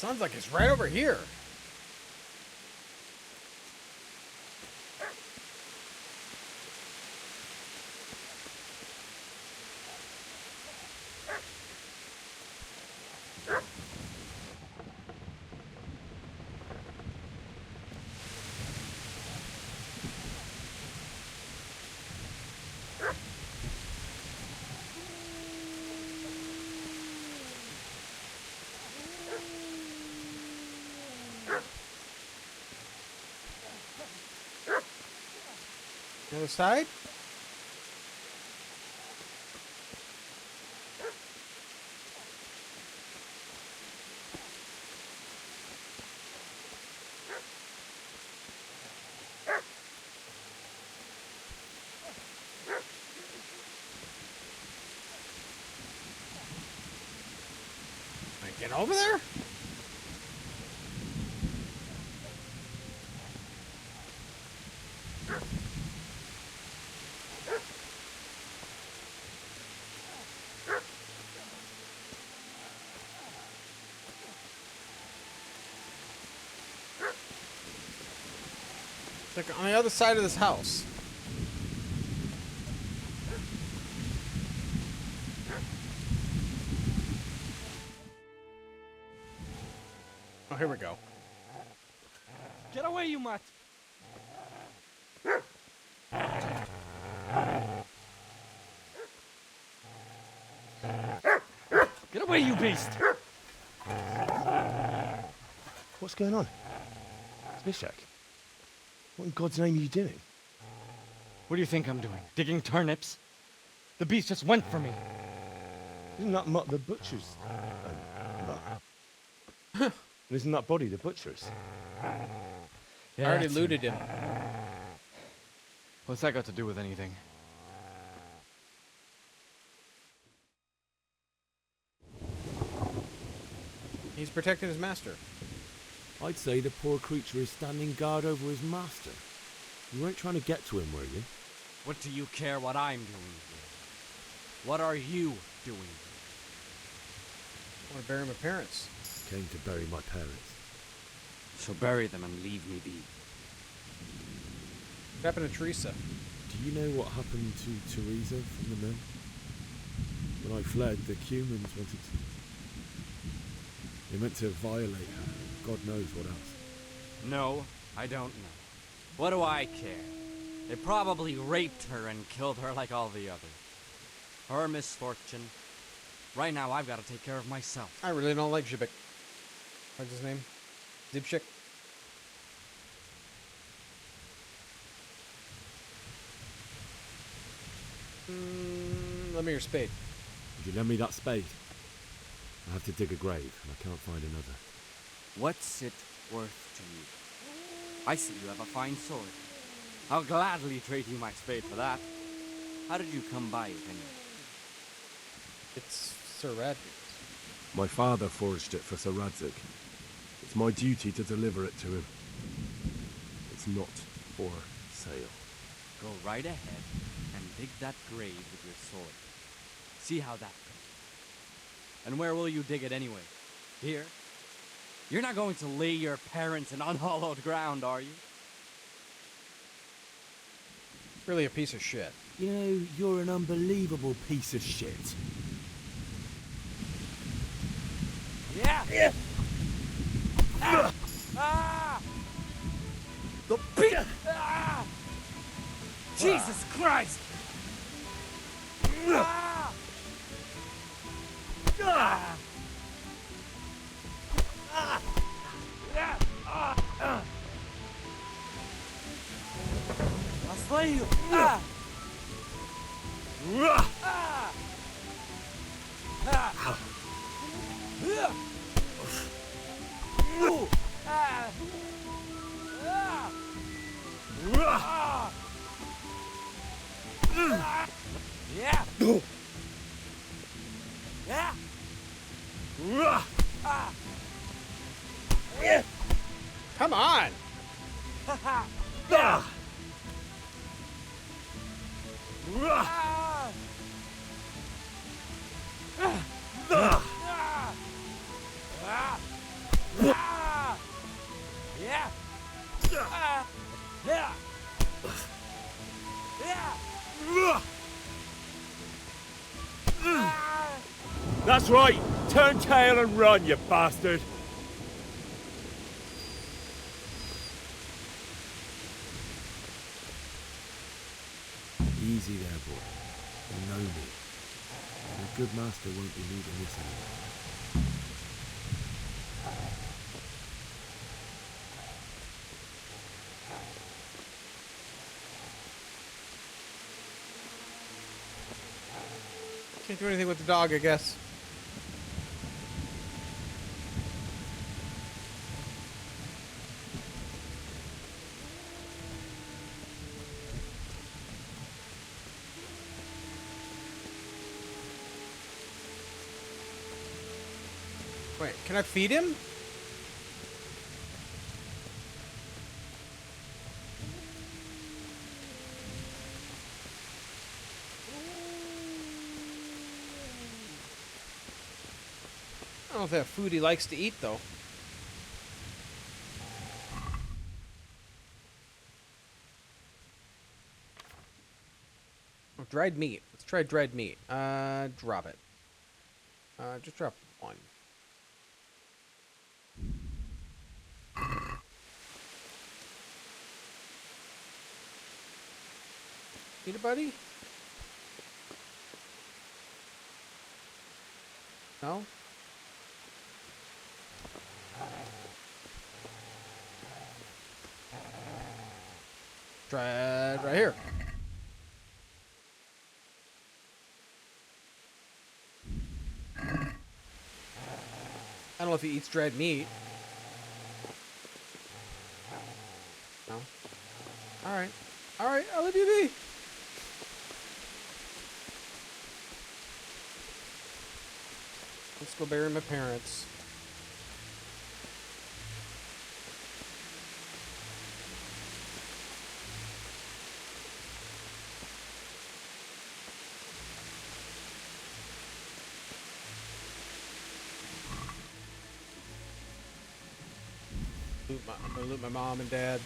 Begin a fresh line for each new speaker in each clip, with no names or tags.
Sounds like it's right over here. The other side? Can I get over there? It's like on the other side of this house. Oh, here we go.
Get away, you mutt! Get away, you beast!
What's going on? It's Mishak. What in God's name are you doing?
What do you think I'm doing? Digging turnips? The beast just went for me.
Isn't that mutt the butcher's? And isn't that body the butcher's?
Yeah,
I already
that's
looted him.
What's that got to do with anything?
He's protecting his master.
I'd say the poor creature is standing guard over his master. You weren't trying to get to him, were you?
What do you care what I'm doing here? What are you doing here?
I want to bury my parents.
Came to bury my parents.
So bury them and leave me be.
What happened to Teresa?
Do you know what happened to Teresa from the mill? When I fled, the humans wanted to... They meant to violate her. God knows what else.
No, I don't know. What do I care? They probably raped her and killed her like all the others. Her misfortune. Right now, I've got to take care of myself.
I really don't like Zibik. What's his name? Zibshik? Let me your spade.
Would you lend me that spade? I have to dig a grave, and I can't find another.
What's it worth to you? I see you have a fine sword. I'll gladly trade you my spade for that. How did you come by it anyway?
It's Sir Radric's.
My father forged it for Sir Radzik. It's my duty to deliver it to him. It's not for sale.
Go right ahead and dig that grave with your sword. See how that goes. And where will you dig it anyway? Here? You're not going to lay your parents in unhallowed ground, are you?
Really a piece of shit.
You know, you're an unbelievable piece of shit.
Yeah! Ah! Ah! The beat! Ah! Jesus Christ! Ah! Ah! Ah! Yeah! Ah! I'll slay you! Ah! Ah! Ah! Ooh! Ah! Ah! Ah! Yeah! Yeah! Ah!
Come on!
Ha ha!
Ah!
Ah!
Ah!
Ah! Ah!
That's right! Turn tail and run, you bastard! Easy there, boy. You know me. A good master won't be needing this anymore.
Can't do anything with the dog, I guess. Wait, can I feed him? I don't know if they have food he likes to eat, though. Oh, dried meat. Let's try dried meat. Drop it. Just drop one. Eat it, buddy? No? Try it right here. I don't know if he eats dried meat. No? Alright. Alright, I'll let you be. Let's go bury my parents. I'm gonna loot my mom and dad.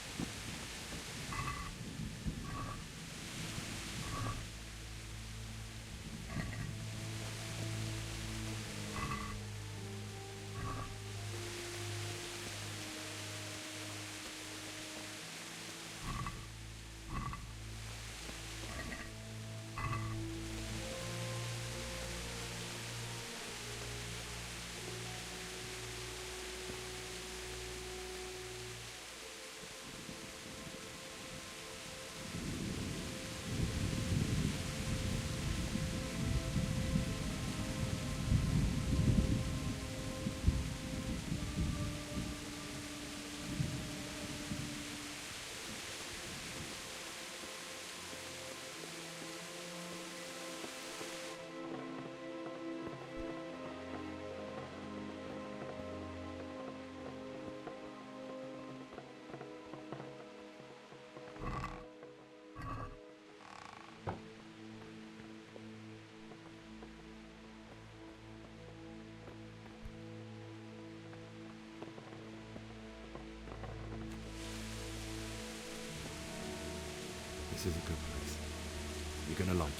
This is a good place. You're gonna like it.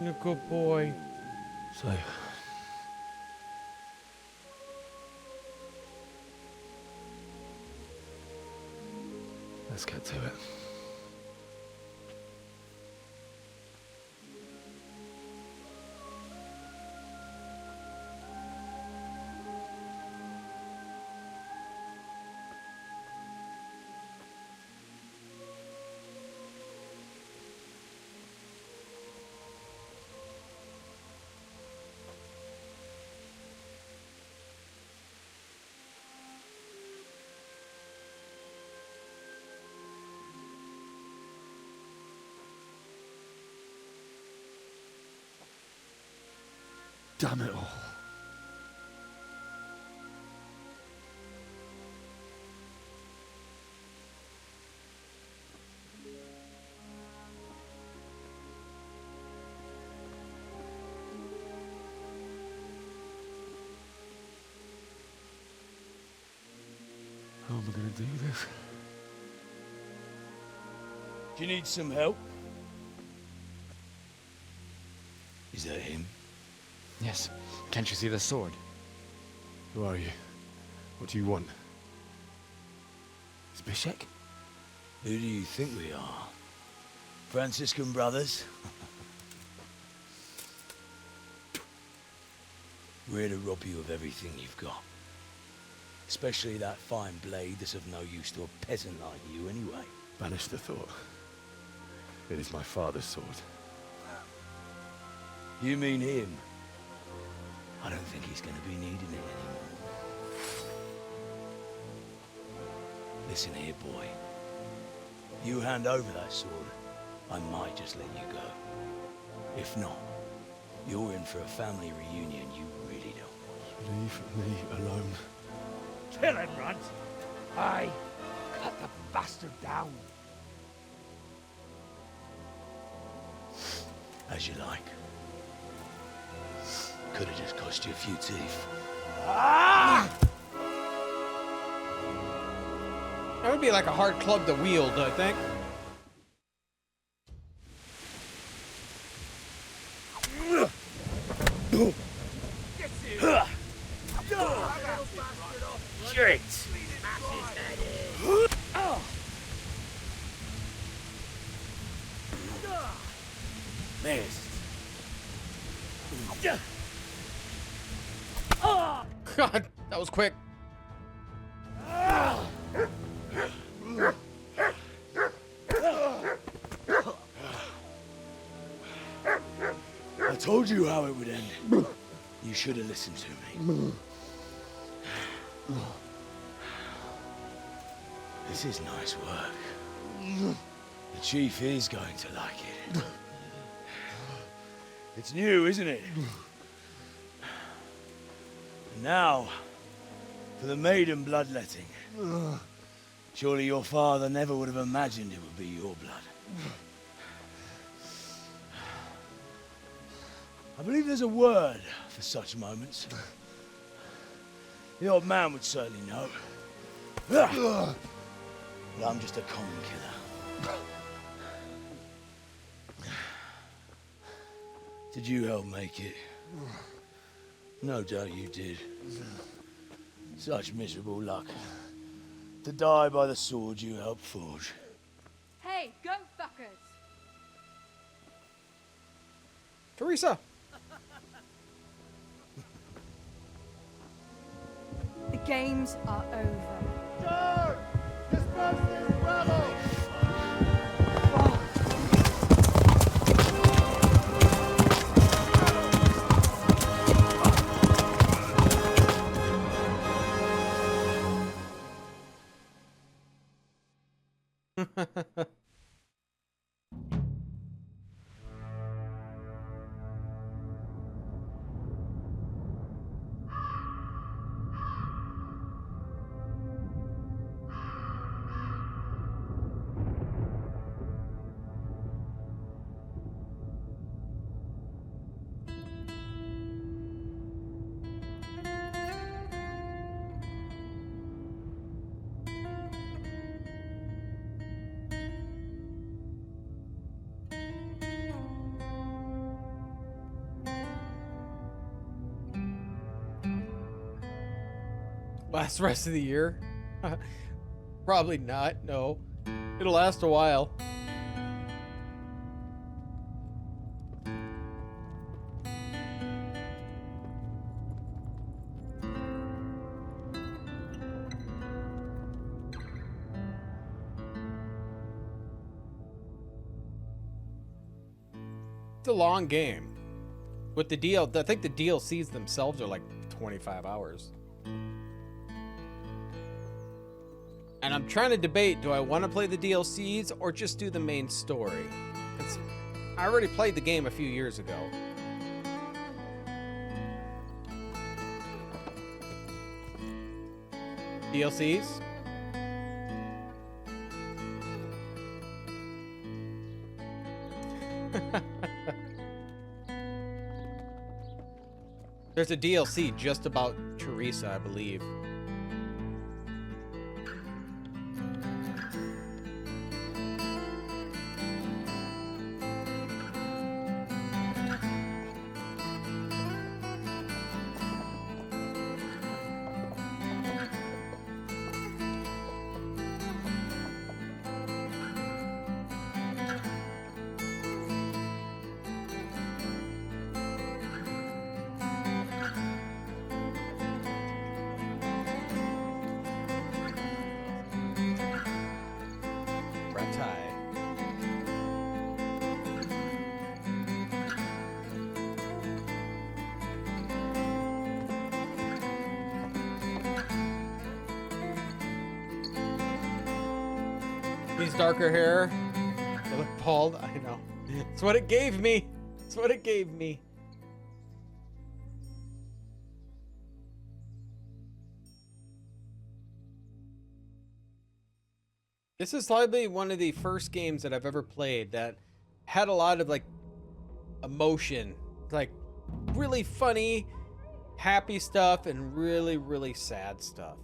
You're a good boy.
So, let's get to it.
Damn it all. How am I going to do this?
Do you need some help? Is that him?
Yes. Can't you see the sword? Who are you? What do you want? Zbyszek?
Who do you think we are? Franciscan brothers? We're here to rob you of everything you've got. Especially that fine blade that's of no use to a peasant like you anyway.
Banish the thought. It is my father's sword.
You mean him? I don't think he's going to be needing it anymore. Listen here, boy. You hand over that sword, I might just let you go. If not, you're in for a family reunion you really don't want.
Leave me alone.
Kill him, Runt! Aye, cut the bastard down. As you like. Could have just cost you a few teeth.
That would be like a hard club to wield, I think.
Shit! Missed.
God, that was quick.
I told you how it would end. You should have listened to me. This is nice work. The chief is going to like it. It's new, isn't it? And now, for the maiden bloodletting. Surely your father never would have imagined it would be your blood. I believe there's a word for such moments. The old man would certainly know. But I'm just a common killer. Did you help make it? No doubt you did. Such miserable luck. To die by the sword you helped forge.
Hey, go fuckers!
Teresa.
The games are over.
Last rest of the year? Probably not, no. It'll last a while. It's a long game. With the I think the DLCs themselves are like 25 hours. And I'm trying to debate, do I want to play the DLCs or just do the main story? 'Cause I already played the game a few years ago. DLCs. There's a DLC just about Teresa, I believe. He's darker hair. They look bald. I know. It's what it gave me. It's what it gave me. This is probably one of the first games that I've ever played that had a lot of like emotion, like really funny, happy stuff, and really, really sad stuff.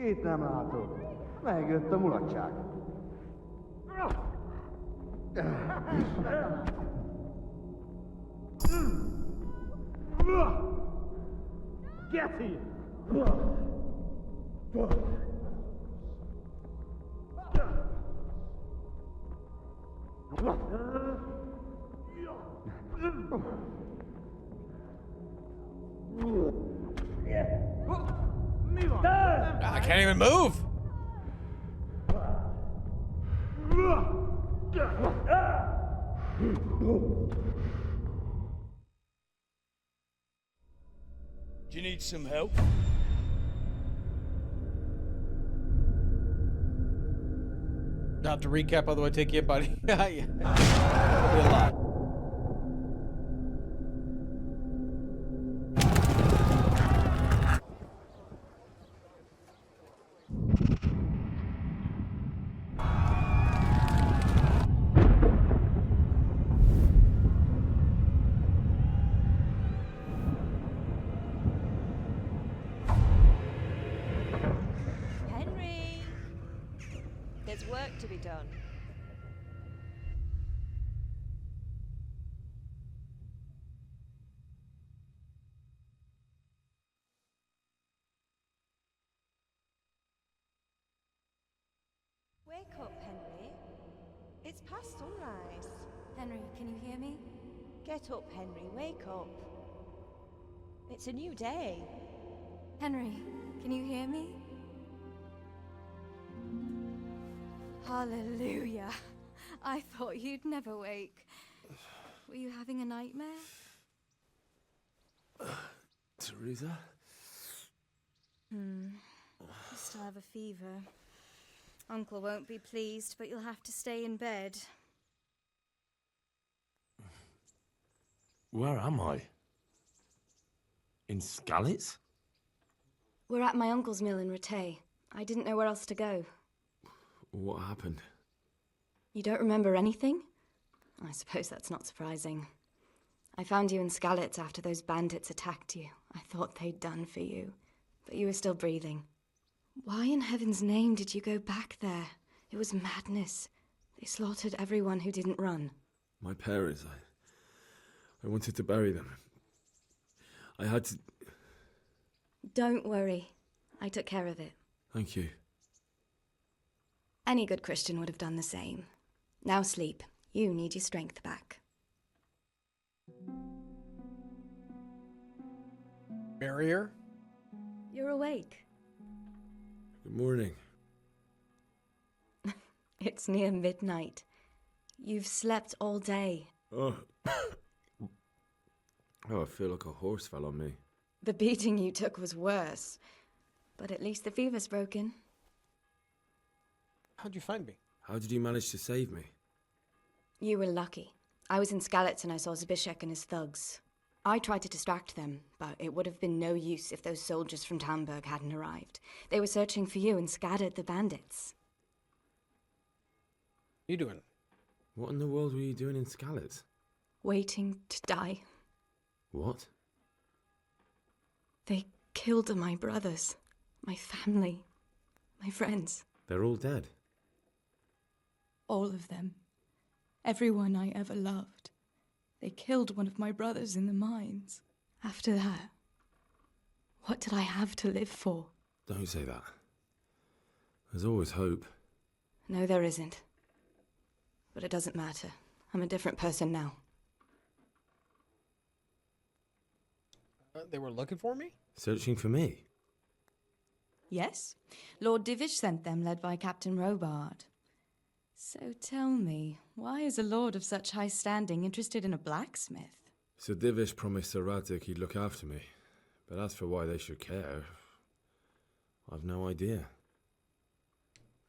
Itt nem látod. Megjött a mulatság. Get here!
I can't even move.
Do you need some help?
Not to recap all the way take you, buddy. Yeah. That'll be a lot.
Henry! There's work to be done. Wake up, Henry. It's past sunrise.
Henry, can you hear me?
Get up, Henry. Wake up. It's a new day.
Henry, can you hear me? Hallelujah. I thought you'd never wake. Were you having a nightmare?
Teresa?
You still have a fever. Uncle won't be pleased, but you'll have to stay in bed.
Where am I? In Skalitz?
We're at my uncle's mill in Rattay. I didn't know where else to go.
What happened?
You don't remember anything? I suppose that's not surprising. I found you in Skalitz after those bandits attacked you. I thought they'd done for you, but you were still breathing. Why in heaven's name did you go back there? It was madness. They slaughtered everyone who didn't run.
My parents, I wanted to bury them. I had to...
Don't worry. I took care of it.
Thank you.
Any good Christian would have done the same. Now sleep. You need your strength back.
Barrier?
You're awake.
Good morning.
It's near midnight. You've slept all day.
Oh. Oh, I feel like a horse fell on me.
The beating you took was worse. But at least the fever's broken.
How'd you find me?
How did you manage to save me?
You were lucky. I was in Skalitz and I saw Zbyszek and his thugs. I tried to distract them, but it would have been no use if those soldiers from Tamburg hadn't arrived. They were searching for you and scattered the bandits.
You doing?
What in the world were you doing in Skalitz?
Waiting to die.
What?
They killed my brothers, my family, my friends.
They're all dead.
All of them. Everyone I ever loved. They killed one of my brothers in the mines. After that, what did I have to live for?
Don't say that. There's always hope.
No, there isn't. But it doesn't matter. I'm a different person now.
They were looking for me?
Searching for me?
Yes. Lord Divish sent them, led by Captain Robard. So tell me, why is a lord of such high standing interested in a blacksmith?
Sir Divish promised Sir Radzig he'd look after me. But as for why they should care, I've no idea.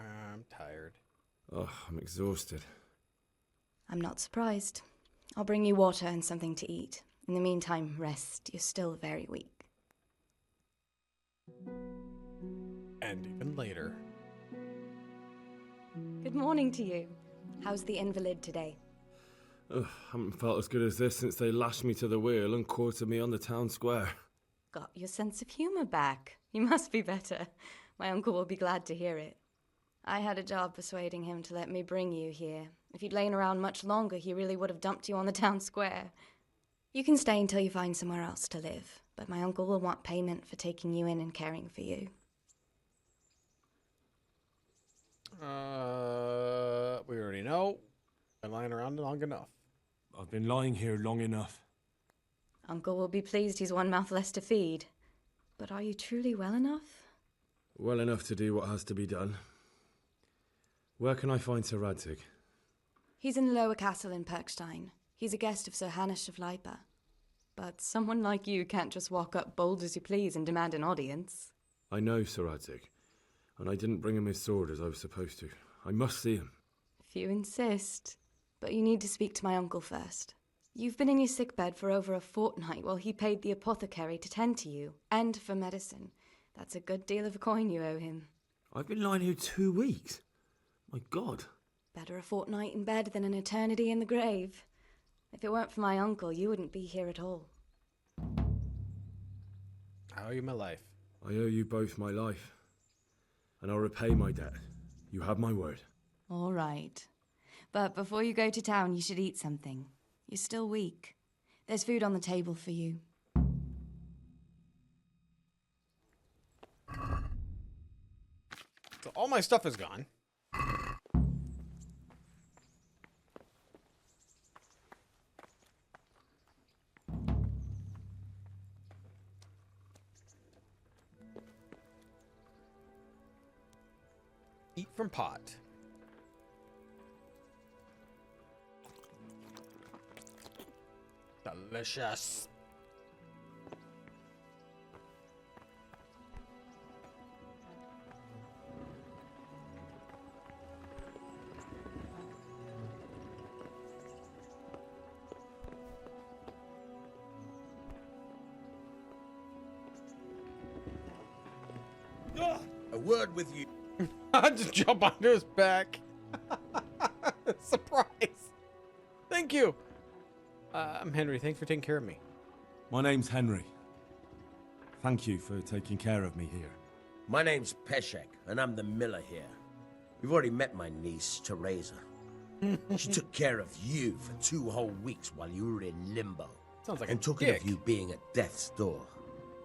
I'm tired.
Oh, I'm exhausted.
I'm not surprised. I'll bring you water and something to eat. In the meantime, rest. You're still very weak.
And even later.
Good morning to you. How's the invalid today?
Ugh, haven't felt as good as this since they lashed me to the wheel and quartered me on the town square.
Got your sense of humor back. You must be better. My uncle will be glad to hear it. I had a job persuading him to let me bring you here. If you'd lain around much longer, he really would have dumped you on the town square. You can stay until you find somewhere else to live, but my uncle will want payment for taking you in and caring for you.
We already know. Been lying around long enough.
I've been lying here long enough.
Uncle will be pleased he's one mouth less to feed. But are you truly well enough?
Well enough to do what has to be done. Where can I find Sir Radzig?
He's in the lower castle in Perkstein. He's a guest of Sir Hanush of Leipa. But someone like you can't just walk up bold as you please and demand an audience.
I know Sir Radzig, and I didn't bring him his sword as I was supposed to. I must see him.
If you insist. But you need to speak to my uncle first. You've been in your sickbed for over a fortnight while he paid the apothecary to tend to you, and for medicine. That's a good deal of coin you owe him.
I've been lying here 2 weeks. My God.
Better a fortnight in bed than an eternity in the grave. If it weren't for my uncle, you wouldn't be here at all.
I owe you my life.
I owe you both my life. And I'll repay my debt. You have my word.
All right. But before you go to town, you should eat something. You're still weak. There's food on the table for you.
So all my stuff is gone. Eat from pot. Delicious.
A word with you.
I just jump onto his back. Surprise. Thank you. I'm Henry. Thanks for taking care of me.
My name's Henry. Thank you for taking care of me here.
My name's Peshek, and I'm the miller here. You've already met my niece, Teresa. She took care of you for 2 whole weeks while you were in limbo.
Sounds like
and
a
talking
dick.
of you being at death's door,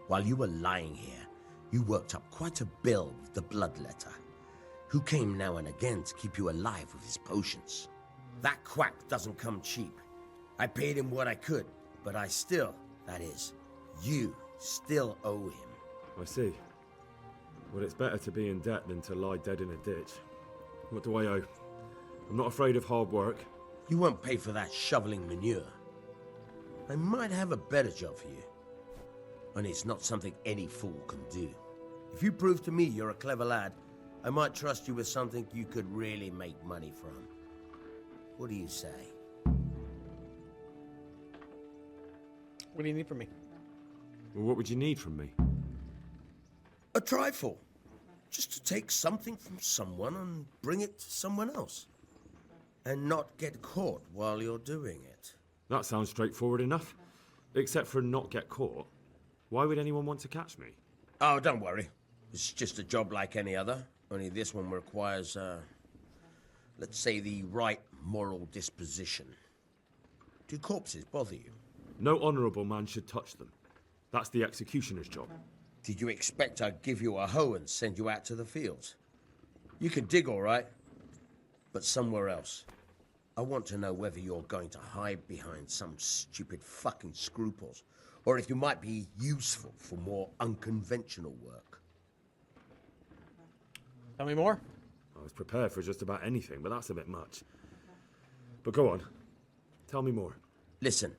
while you were lying here, you worked up quite a bill with the bloodletter, who came now and again to keep you alive with his potions. That quack doesn't come cheap. I paid him what I could, but I still, that is, you still owe him.
I see. Well, it's better to be in debt than to lie dead in a ditch. What do I owe? I'm not afraid of hard work.
You won't pay for that shoveling manure. I might have a better job for you. and it's not something any fool can do. If you prove to me you're a clever lad, I might trust you with something you could really make money from. What do you say?
What do you need from me?
Well, what would you need from me?
A trifle. Just to take something from someone and bring it to someone else. And not get caught while you're doing it.
That sounds straightforward enough. Except for not get caught. Why would anyone want to catch me?
Oh, don't worry. It's just a job like any other. Only this one requires, let's say, the right moral disposition. Do corpses bother you?
No honourable man should touch them. That's the executioner's job.
Did you expect I'd give you a hoe and send you out to the fields? You can dig all right, but somewhere else. I want to know whether you're going to hide behind some stupid fucking scruples, or if you might be useful for more unconventional work.
Tell me more.
I was prepared for just about anything, but that's a bit much. But go on. Tell me more.
Listen,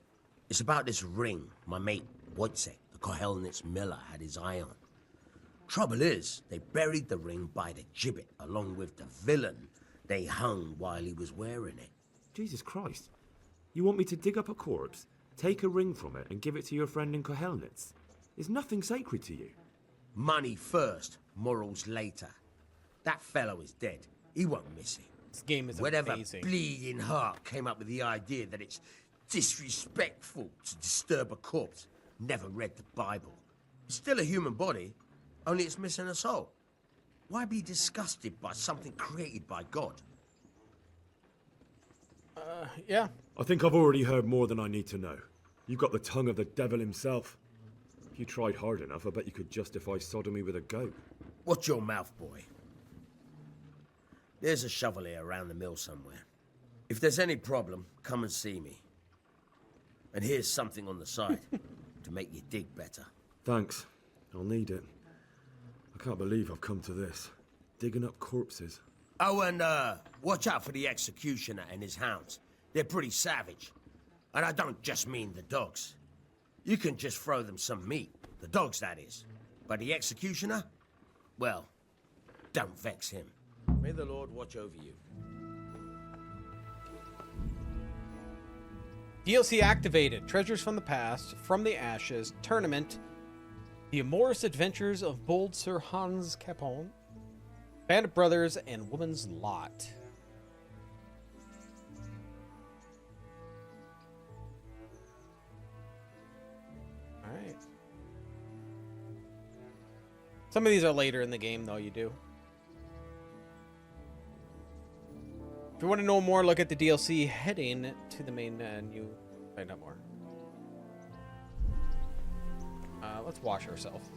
it's about this ring my mate Wojciech, the Kohelnitz miller, had his eye on. Trouble is, they buried the ring by the gibbet along with the villain they hung while he was wearing it.
Jesus Christ. You want me to dig up a corpse, take a ring from it, and give it to your friend in Kohelnitz? Is nothing sacred to you?
Money first, morals later. That fellow is dead. He won't miss it.
This game is
Whatever
amazing.
bleeding heart came up with the idea that it's disrespectful to disturb a corpse never read the Bible. It's still a human body, only it's missing a soul. Why be disgusted by something created by God?
Yeah.
I think I've already heard more than I need to know. You've got the tongue of the devil himself. If you tried hard enough, I bet you could justify sodomy with a goat.
Watch your mouth, boy. There's a shovel here around the mill somewhere. If there's any problem, come and see me. And here's something on the side to make you dig better.
Thanks. I'll need it. I can't believe I've come to this. Digging up corpses.
Oh, and watch out for the executioner and his hounds. They're pretty savage. And I don't just mean the dogs. You can just throw them some meat. The dogs, that is. But the executioner? Well, don't vex him. May the Lord watch over you.
DLC activated. Treasures from the Past, From the Ashes, Tournament, The Amorous Adventures of Bold Sir Hans Capon, Band of Brothers, and Woman's Lot. Alright. Some of these are later in the game, though, you do. If you want to know more, look at the DLC heading to the main menu. Find out more. Let's wash ourselves.